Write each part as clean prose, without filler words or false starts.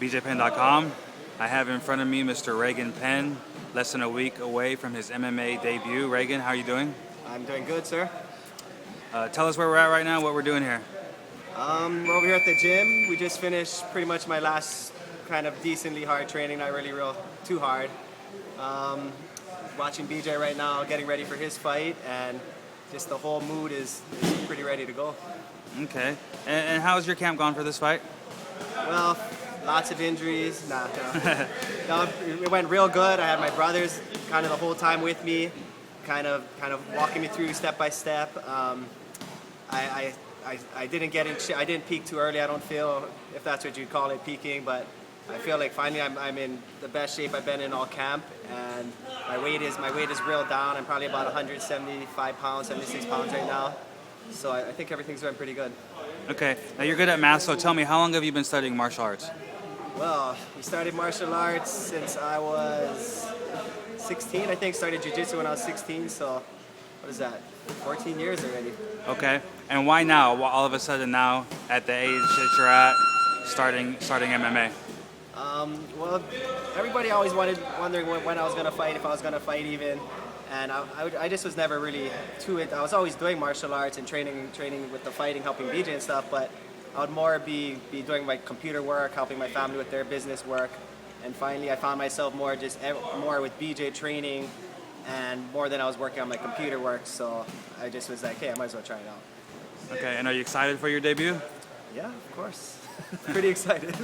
BJPenn.com. I have in front of me Mr. Reagan Penn, less than a week away from his MMA debut. Reagan, how are you doing? I'm doing good, sir. Tell us where we're at right now, what we're doing here. We're over here at the gym. We just finished pretty much my last kind of decently hard training, not really too hard. Watching BJ right now, getting ready for his fight, and just the whole mood is pretty ready to go. Okay. And how's your camp gone for this fight? Well, lots of injuries. No. It went real good. I had my brothers kind of the whole time with me, kind of walking me through step by step. I didn't peak too early. I don't feel, if that's what you'd call it, peaking, but I feel like finally I'm in the best shape I've been in all camp, and my weight is real down. I'm probably about 175 pounds, 76 pounds right now. So I think everything's going pretty good. Okay. Now you're good at math, so tell me, how long have you been studying martial arts? Well, we started martial arts since I was 16, I think. Started jiu-jitsu when I was 16, so what is that, 14 years already. Okay. And why now? All of a sudden now, at the age that you're at, starting MMA? Well, everybody always wondering when I was going to fight, if I was going to fight even. And I just was never really too into. I was always doing martial arts and training with the fighting, helping BJ and stuff, but I would more be doing my computer work, helping my family with their business work. And finally, I found myself more with BJ training and more than I was working on my computer work. So I just was like, hey, I might as well try it out. Okay, and are you excited for your debut? Yeah, of course. Pretty excited.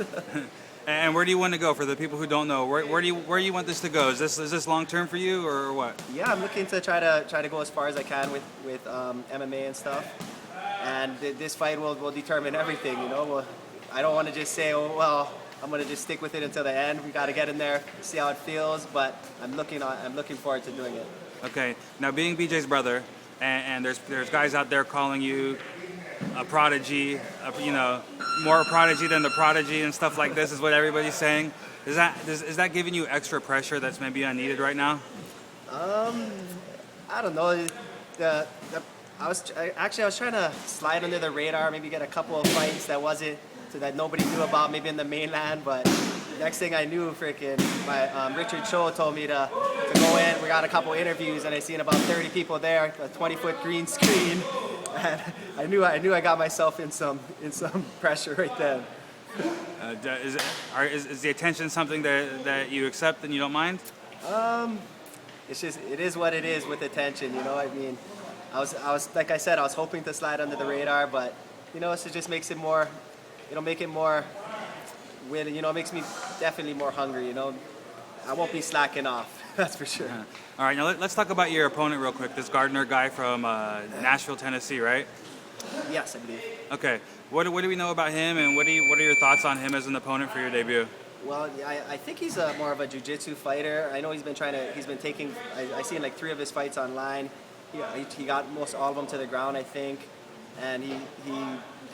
And where do you want to go? For the people who don't know, where do you want this to go? Is this long term for you or what? Yeah, I'm looking to try to go as far as I can with MMA and stuff. And this fight will determine everything. You know, I don't want to just say, oh well, I'm going to just stick with it until the end. We got to get in there, see how it feels. But I'm looking forward to doing it. Okay. Now, being BJ's brother, and there's guys out there calling you a prodigy, more a prodigy than the prodigy and stuff like this is what everybody's saying. Is that giving you extra pressure that's maybe unneeded right now? I don't know. I was trying to slide under the radar, maybe get a couple of fights that nobody knew about, maybe in the mainland. But next thing I knew, my Richard Cho told me to go in. We got a couple interviews, and I seen about 30 people there, a 20-foot green screen. And I knew I got myself in some pressure right then. Is the attention something that you accept and you don't mind? It is what it is with attention. You know, I mean, I was like I said, I was hoping to slide under the radar, but it just makes it more. It'll make it more. It makes me definitely more hungry. You know, I won't be slacking off. That's for sure. All right, now let's talk about your opponent real quick. This Gardner guy from Nashville, Tennessee, right? Yes, I believe. Okay. What do we know about him, and what are your thoughts on him as an opponent for your debut? Well, I think he's more of a jiu-jitsu fighter. I know he's been taking. I seen like 3 of his fights online. He got most all of them to the ground, I think, and he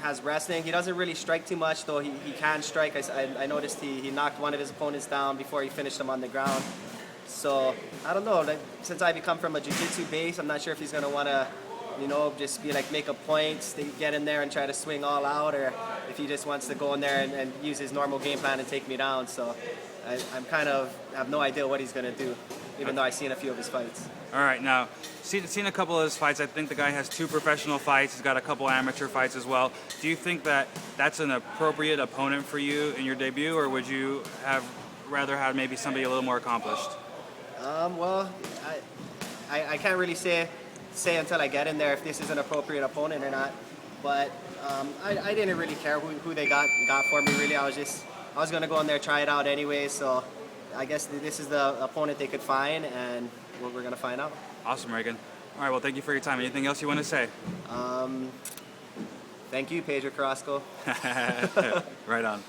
has wrestling. He doesn't really strike too much, though he can strike. I noticed he knocked one of his opponents down before he finished him on the ground. So I don't know. Since I come from a jiu-jitsu base, I'm not sure if he's gonna want to, just be like make a point, get in there and try to swing all out, or if he just wants to go in there and use his normal game plan and take me down. So I have no idea what he's gonna do, even though I've seen a few of his fights. All right, now seen a couple of his fights. I think the guy has 2 professional fights. He's got a couple amateur fights as well. Do you think that that's an appropriate opponent for you in your debut, or would you rather have maybe somebody a little more accomplished? Well, I can't really say until I get in there if this is an appropriate opponent or not. But I didn't really care who they got for me, really. I was going to go in there, try it out anyway. So I guess this is the opponent they could find, and we're going to find out. Awesome, Reagan. All right, well, thank you for your time. Anything else you want to say? Thank you, Pedro Carrasco. Right on.